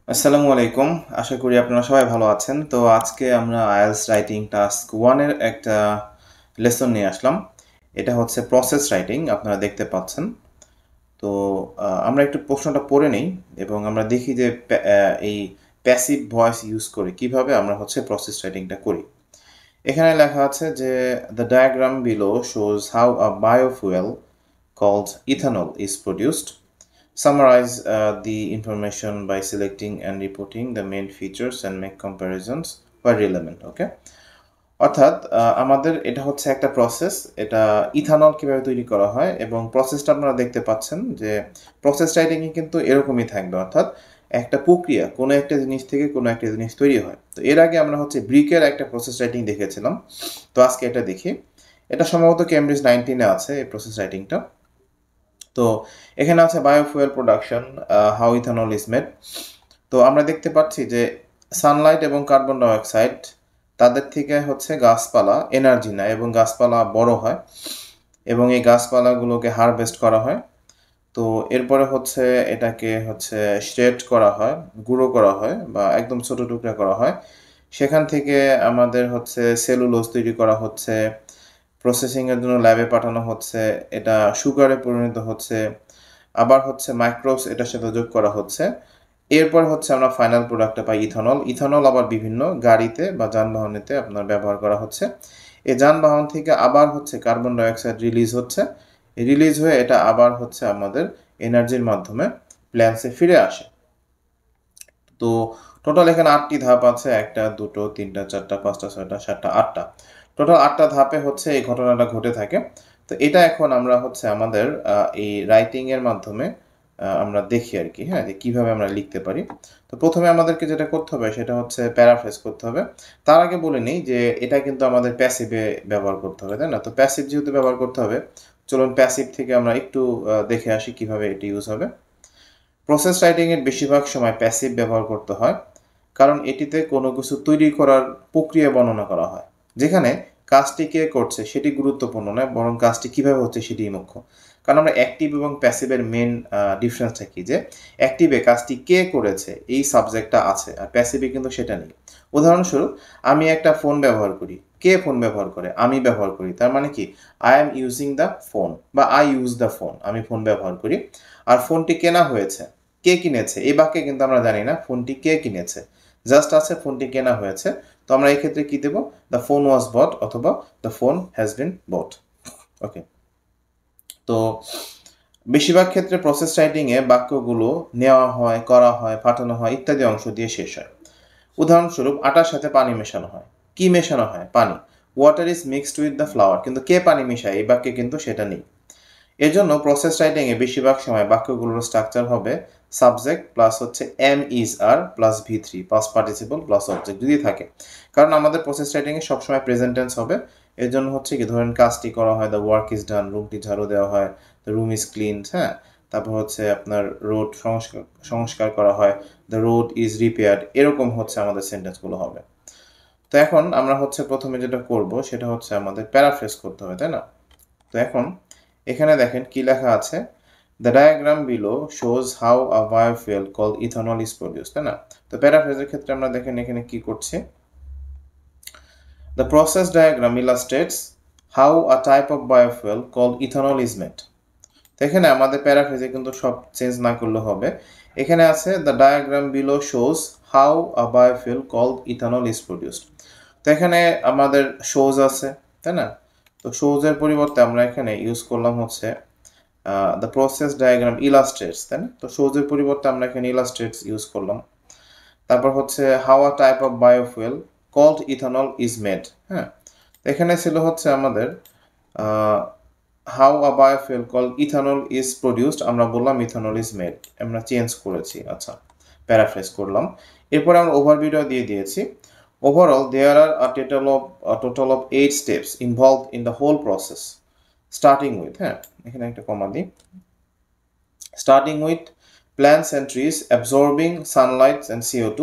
আসসালামু আলাইকুম। আশা করি আপনারা সবাই ভালো আছেন। তো আজকে আমরা আইএলটিএস রাইটিং টাস্ক 1 এর একটা লেসন নিয়ে আসলাম। এটা হচ্ছে প্রসেস রাইটিং আপনারা দেখতে পাচ্ছেন। তো আমরা একটু প্রশ্নটা পড়ে নেই এবং আমরা দেখি যে এই প্যাসিভ ভয়েস ইউজ করে কিভাবে আমরা হচ্ছে প্রসেস রাইটিংটা করি। এখানে লেখা আছে যে the diagram below shows how a biofuel called ethanol is produced. Summarize the information by selecting and reporting the main features and make comparisons where relevant. Okay, অর্থাৎ আমাদের এটা হচ্ছে একটা প্রসেস। এটা ইথানল কিভাবে তৈরি করা হয় এবং প্রসেসটা আপনারা দেখতে পাচ্ছেন যে প্রসেস রাইটিংয়ে কিন্তু এরকমই থাকবে, অর্থাৎ একটা প্রক্রিয়া, কোনো একটা জিনিস থেকে কোনো একটা জিনিস তৈরি হয়। তো এর আগে আমরা হচ্ছে ব্রিকের একটা প্রসেস রাইটিং দেখেছিলাম। তো আজকে এটা দেখি। এটা সম্ভবত কেমব্রিজ 19-এ আছে এই প্রসেস রাইটিংটা। তো এখানে আছে biofuel production, how ethanol is made. তো আমরা দেখতে পাচ্ছি যে সানলাইট এবং কার্বন ডাইঅক্সাইড, তাদের থেকে হচ্ছে গাছপালা এনার্জি নেয় এবং গাছপালা বড় হয় এবং এই গাছপালাগুলোকে হারভেস্ট করা হয়। তো এরপরে হচ্ছে এটাকে হচ্ছে শ্রেড করা হয়, গুঁড়ো করা হয় বা একদম ছোট টুকরা করা হয়। সেখান থেকে আমাদের হচ্ছে সেলুলোজ তৈরি করা হচ্ছে, প্রসেসিংয়ের জন্য ল্যাবে পাঠানো হচ্ছে, এটা সুগারে পরিণত হচ্ছে, আবার হচ্ছে মাইক্রোস এটার সাথে যোগ করা হচ্ছে। এরপর হচ্ছে আমরা ফাইনাল প্রোডাক্টটা পাই ইথানল। ইথানল আবার বিভিন্ন গাড়িতে বা যানবাহনেতে আপনার ব্যবহার করা হচ্ছে। এই যানবাহন থেকে আবার হচ্ছে কার্বন ডাইঅক্সাইড রিলিজ হচ্ছে, রিলিজ হয়ে এটা আবার হচ্ছে আমাদের এনার্জির মাধ্যমে প্ল্যান্টসে ফিরে আসে। তো টোটাল এখানে 8টি ধাপ আছে, 1টা 2টো 3টা 4টা 5টা 6টা 7টা 8টা, টোটাল 8টা ধাপে হচ্ছে এই ঘটনাটা ঘটে থাকে। তো এটা এখন আমরা হচ্ছে আমাদের এই রাইটিংয়ের মাধ্যমে আমরা দেখি আর কি, হ্যাঁ, যে কীভাবে আমরা লিখতে পারি। তো প্রথমে আমাদেরকে যেটা করতে হবে সেটা হচ্ছে প্যারাফ্রেজ করতে হবে। তার আগে বলে নিই যে এটা কিন্তু আমাদের প্যাসিভে ব্যবহার করতে হবে, তাই না? তো প্যাসিভ যেহেতু ব্যবহার করতে হবে, চলুন প্যাসিভ থেকে আমরা একটু দেখে আসি কীভাবে এটি ইউজ হবে। প্রসেস রাইটিংয়ের বেশিরভাগ সময় প্যাসিভ ব্যবহার করতে হয়, কারণ এটিতে কোনো কিছু তৈরি করার প্রক্রিয়া বর্ণনা করা হয়, যেখানে কাজটি কে করছে সেটি গুরুত্বপূর্ণ নয়, বরং কাজটি কীভাবে হচ্ছে সেটিই মুখ্য। কারণ আমরা অ্যাক্টিভ এবং প্যাসিভের মেন ডিফারেন্সটা কি, যে অ্যাক্টিভে কাজটি কে করেছে এই সাবজেক্টটা আছে, আর প্যাসিভে কিন্তু সেটা নেই। উদাহরণস্বরূপ, আমি একটা ফোন ব্যবহার করি, কে ফোন ব্যবহার করে? আমি ব্যবহার করি। তার মানে কি, I am using the phone বা আই ইউজ দ্য ফোন, আমি ফোন ব্যবহার করি। আর ফোনটি কেনা হয়েছে, কে কিনেছে? এই বাক্যে কিন্তু আমরা জানি না ফোনটি কে কিনেছে, জাস্ট আছে ফোনটি কেনা হয়েছে। তো আমরা এই ক্ষেত্রে কি দেব? দ্য ফোন ওয়াজ বট অথবা দ্য ফোন হ্যাজ বিন বট। ওকে, তো বেশিরভাগ ক্ষেত্রে প্রসেস রাইটিংয়ে বাক্যগুলো নেওয়া হয়, করা হয়, পাঠানো হয় ইত্যাদি অংশ দিয়ে শেষ হয়। উদাহরণস্বরূপ, আটার সাথে পানি মেশানো হয়। কি মেশানো হয়? পানি। Water is mixed with the flower, কিন্তু কে পানি মেশায় এই বাক্যে কিন্তু সেটা নেই। এজন্য প্রসেস রাইটিংয়ে বেশিরভাগ সময় বাক্যগুলোর স্ট্রাকচার হবে সাবজেক্ট প্লাস হচ্ছে এম ইজ আর প্লাস ভি3 পাস্ট পার্টিসিপল প্লাস অবজেক্ট যদি থাকে। কারণ আমাদের প্রসেস রাইটিংয়ে সবসময় প্রেজেন্ট টেন্স হবে। এর জন্য হচ্ছে কি, ধরেন কাজটি করা হয়, দ্য ওয়ার্ক ইজ ডান, রুমটি ঝাড়ু দেওয়া হয়, দ্য রুম ইজ ক্লিন, হ্যাঁ। তারপর হচ্ছে আপনার রোড সংস্কার করা হয়, দ্য রোড ইজ রিপেয়ার্ড, এরকম হচ্ছে আমাদের সেন্টেন্সগুলো হবে। তো এখন আমরা হচ্ছে প্রথমে যেটা করব সেটা হচ্ছে আমাদের প্যারাফ্রেজ করতে হবে, তাই না? তো এখন এখানে দেখেন কি লেখা আছে, the diagram below shows how a biofuel called ethanol is produced, তাই না? তো প্যারাফ্রেজের ক্ষেত্রে আমরা দেখেন এখানে কি করছি, the process diagram illustrates how a type of biofuel called ethanol is made. তো এখানে আমাদের প্যারাফ্রেজে কিন্তু সব চেঞ্জ না করলে হবে। এখানে আছে the diagram below shows how a biofuel called ethanol is produced. তো এখানে আমাদের শোজ আছে, তাই না? তো শোজের পরিবর্তে আমরা এখানে ইউজ করলাম হচ্ছে দ্য প্রসেস ডায়াগ্রাম ইলাস্ট্রেটস, তাই না? তো শোজের পরিবর্তে আমরা এখানে ইলাস্ট্রেটস ইউজ করলাম। তারপর হচ্ছে how a type of biofuel called ethanol is made, হ্যাঁ। এখানে ছিল হচ্ছে আমাদের how a biofuel called ethanol is produced, আমরা বললাম ইথানল ইজ মেড, আমরা চেঞ্জ করেছি। আচ্ছা, প্যারাফ্রেজ করলাম। এরপরে আমরা ওভারভিউটা দিয়ে দিয়েছি। Overall, there are a total of 8 steps involved in the whole process. Starting with, হ্যাঁ, এখানে একটা কমা দিই। Starting with plants and trees absorbing sunlight and CO2,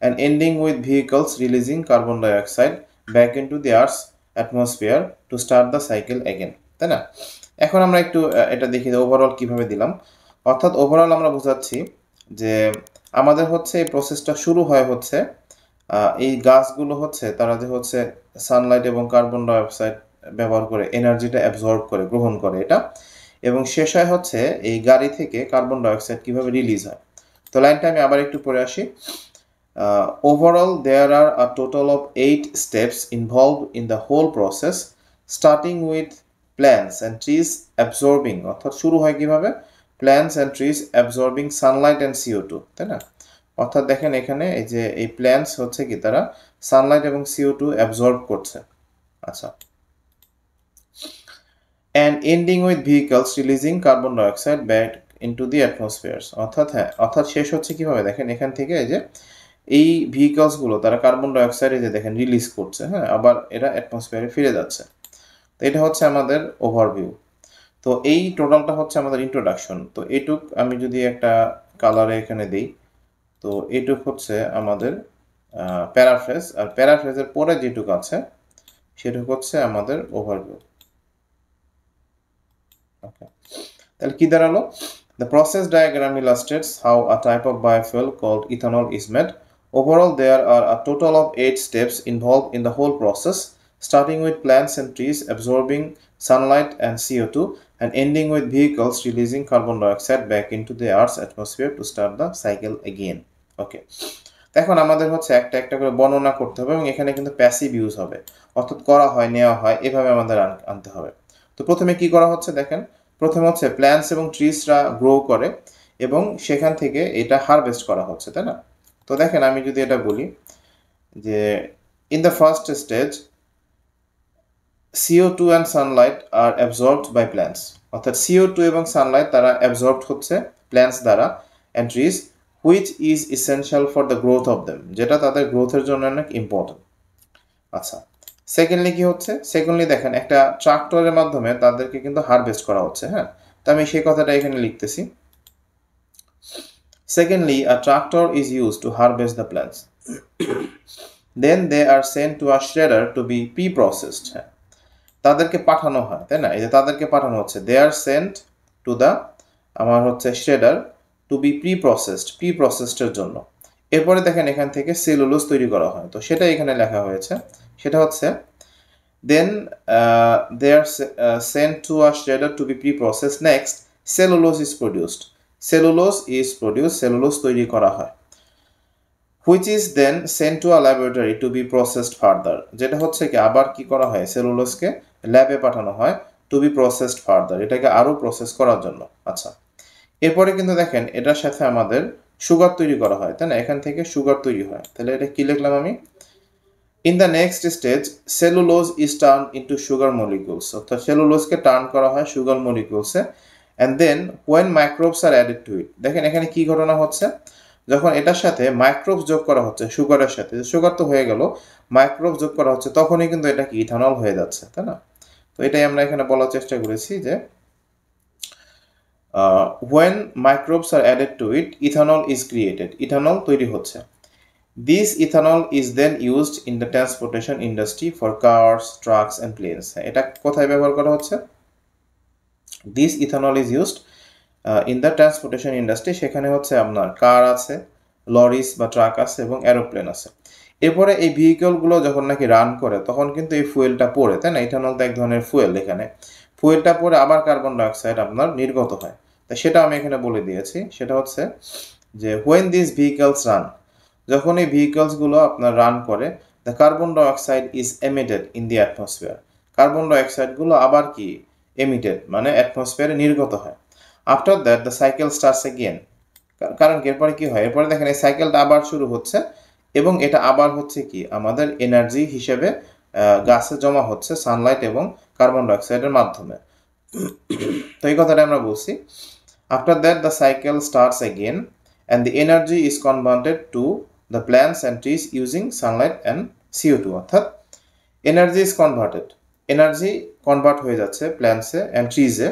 and ending with vehicles releasing carbon dioxide back into the Earth's atmosphere to start the cycle again, তাই না? এখন আমরা একটু এটা দেখি যে ওভারঅল কিভাবে দিলাম। অর্থাৎ ওভারঅল আমরা বোঝাচ্ছি যে আমাদের হচ্ছে এই প্রসেসটা শুরু হয় হচ্ছে এই গাছগুলো হচ্ছে তারা যে হচ্ছে সানলাইট এবং কার্বন ডাইঅক্সাইড ব্যবহার করে এনার্জিটা অ্যাবজর্ব করে গ্রহণ করে এটা, এবং শেষ হয় হচ্ছে এই গাড়ি থেকে কার্বন ডাইঅক্সাইড কিভাবে রিলিজ হয়। তো লাইনটা আমি আবার একটু পড়ে আসি। Overall, there are a total of 8 steps involved in the whole process, starting with plants and trees absorbing, অর্থাৎ শুরু হয় কিভাবে, plants and trees absorbing sunlight and CO2, তাই না? অর্থাৎ দেখেন এখানে এই যে এই প্ল্যান্টস হচ্ছে কি তারা সানলাইট এবং CO2 অ্যাবজর্ব করছে। আচ্ছা, and ending with vehicles releasing carbon dioxide back into the atmosphere, অর্থাৎ শেষ হচ্ছে কিভাবে, দেখেন এখান থেকে এই যে এই ভেহিকলসগুলো তারা কার্বন ডাইঅক্সাইড যে দেখেন রিলিজ করছে, হ্যাঁ, আবার এরা অ্যাটমসফিয়ারে ফিরে যাচ্ছে। তো এটা হচ্ছে আমাদের ওভারভিউ। তো এই টোটালটা হচ্ছে আমাদের ইন্ট্রোডাকশন। তো এইটুক আমি যদি একটা কালারে এখানে দিই, তো এইটুক হচ্ছে আমাদের প্যারাফ্রেজ, আর প্যারাফ্রেজের পরে যেটুক আছে সেটুক হচ্ছে আমাদের ওভারভিউ। ওকে, তাহলে কি দাঁড়ালো? The process diagram illustrates how a type of biofuel called ethanol is made. Overall, there are a total of 8 steps involved in the whole process, starting with plants and trees absorbing sunlight and CO2, and ending with vehicles releasing carbon dioxide back into the Earth's atmosphere to start the cycle again. Okay. এখন আমাদের হচ্ছে একটা একটা করে বর্ণনা করতে হবে, এবং এখানে কিন্তু প্যাসিভ ইউজ হবে, অর্থাৎ করা হয় নেওয়া হয় এভাবে আমাদের আনতে হবে। তো প্রথমে কি করা হচ্ছে দেখেন, প্রথমে হচ্ছে প্ল্যান্টস এবং ট্রিজরা গ্রো করে এবং সেখান থেকে এটা হারভেস্ট করা হচ্ছে, তাই না? তো দেখেন আমি যদি এটা বলি যে in the first stage CO2 and sunlight are absorbed by plants, অর্থাৎ CO2 এবং সানলাইট তারা অ্যাবজর্বড হচ্ছে প্ল্যান্টস দ্বারা, and trees which is essential for the growth of them, যেটা তাদের গ্রোথের জন্য অনেক ইম্পর্টেন্ট। আচ্ছা, সেকেন্ডলি কি হচ্ছে, সেকেন্ডলি দেখেন একটা ট্রাক্টরের মাধ্যমে তাদেরকে কিন্তু হারভেস্ট করা হচ্ছে, হ্যাঁ। তো আমি সেই কথাটা এখানে লিখতেছি। Secondly, a tractor is used to harvest the plants. Then they are sent to a shredder to be pre-processed. তাদেরকে পাঠানো হয়, তাই না? এই যে তাদেরকে পাঠানো হচ্ছে, they are sent to the আমার হচ্ছে shredder to be pre-processed এর জন্য। এরপরে দেখেন এখান থেকে সেলুলোজ তৈরি করা হয়, তো সেটা এখানে লেখা হয়েছে, সেটা হচ্ছে then they are sent to a shredder to be pre-processed. Next, cellulose is produced. Cellulose তৈরি করা হয়, which is then sent to a laboratory to be processed further. যেটা হচ্ছে কি আবার কি করা হয়, সেলুলোজকে ল্যাবে পাঠানো হয় to be processed further, এটাকে আরো প্রসেস করার জন্য। আচ্ছা, এরপরে কিন্তু দেখেন এটার সাথে আমাদের সুগার তৈরি করা হয়, তাই না? এখান থেকে সুগার তৈরি হয়, তাহলে এটা কি লিখলাম আমি? In the next stage, cellulose is turned into sugar molecules. অর্থাৎ সেলুলোজকে টার্ন করা হয় sugar মলিকিউলসে, and then when microbes are added to it, দেখেন এখানে কি ঘটনা হচ্ছে, যখন এটার সাথে মাইক্রোবস যোগ করা হচ্ছে সুগারের সাথে, সুগার তো হয়ে গেল, মাইক্রোবস যোগ করা হচ্ছে, তখনই কিন্তু এটা কি ইথানল হয়ে যাচ্ছে, তাই না? তো এটাই আমরা এখানে বলার চেষ্টা করেছি যে when microbes are added to it, ethanol is created, ethanol তৈরি হচ্ছে। This ethanol is then used in the transportation industry for cars, trucks and planes. এটা কোথায় ব্যবহার করা হচ্ছে? This ethanol is used in the transportation industry, সেখানে হচ্ছে আপনার কার আছে, লরিস বা ট্রাক আছে এবং এরোপ্লেন আছে। এরপরে এই ভেহিকলগুলো যখন নাকি রান করে তখন কিন্তু এই ফুয়েলটা পড়ে, তাই না? ইথানল তো এক ধরনের ফুয়েল, এখানে ফুয়েলটা পড়ে আবার কার্বন ডাইঅক্সাইড আপনার নির্গত হয়। তা সেটা আমি এখানে বলে দিয়েছি, সেটা হচ্ছে যে when these vehicles run, যখন এই ভেহিকলসগুলো আপনার রান করে, the carbon dioxide is emitted in the atmosphere, carbon ডাইঅক্সাইডগুলো আবার কি এমিটেড মানে অ্যাটমসফিয়ারে নির্গত হয়। After that the cycle starts again, কারণ এরপরে কি হয়, এরপরে দেখেন এই সাইকেলটা আবার শুরু হচ্ছে এবং এটা আবার হচ্ছে কি আমাদের এনার্জি হিসেবে গাছে জমা হচ্ছে সানলাইট এবং কার্বন ডাইঅক্সাইডের মাধ্যমে। তো এই কথাটা আমরা বলছি, after that the cycle starts again and the energy is converted to the plants and trees using sunlight and CO2, অর্থাৎ energy is converted, energy convert হয়ে যাচ্ছে প্ল্যান্টসে অ্যান্ড ট্রিজে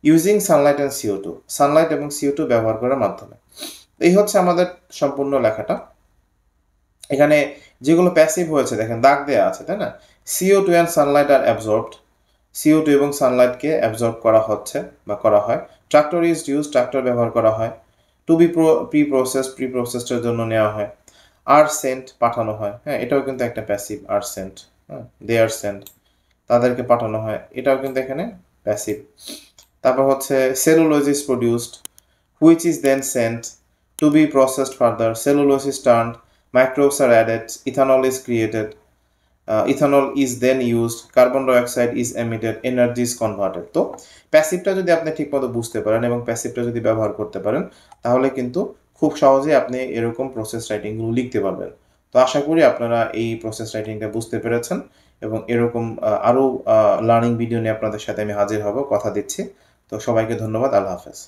using sunlight and CO2, sunlight এবং CO2 ব্যবহার করার মাধ্যমে। এই হচ্ছে আমাদের সম্পূর্ণ লেখাটা। এখানে যেগুলো প্যাসিভ হয়েছে দেখেন দাগ দেওয়া আছে, তাই না? CO2 and sunlight are absorbed, CO2 এবং সানলাইটকে অ্যাবজর্ব করা হচ্ছে বা করা হয়। ট্রাক্টর ইজ ইউজ, ট্রাক্টর ব্যবহার করা হয়। টু বি প্রি প্রসেসডের জন্য নেওয়া হয়। আর সেন্ট পাঠানো হয়, হ্যাঁ, এটাও কিন্তু একটা প্যাসিভ। আর সেন্ট, হ্যাঁ, দে আর সেন্ট, তাদেরকে পাঠানো হয়, এটাও কিন্তু এখানে প্যাসিভ। তারপর হচ্ছে cellulose is produced, which is then sent to be processed further, cellulose is turned, microbes are added, ethanol is created, ethanol is then used, carbon dioxide is emitted, energy is converted. তো প্যাসিভটা যদি আপনি ঠিকমতো বুঝতে পারেন এবং প্যাসিভটা যদি ব্যবহার করতে পারেন, তাহলে কিন্তু খুব সহজেই আপনি এরকম প্রসেস রাইটিংগুলো লিখতে পারবেন। তো আশা করি আপনারা এই প্রসেস রাইটিংটা বুঝতে পেরেছেন এবং এরকম আরও লার্নিং ভিডিও নিয়ে আপনাদের সাথে আমি হাজির হব, কথা দিচ্ছি। তো সবাইকে ধন্যবাদ, আল্লাহ হাফেজ।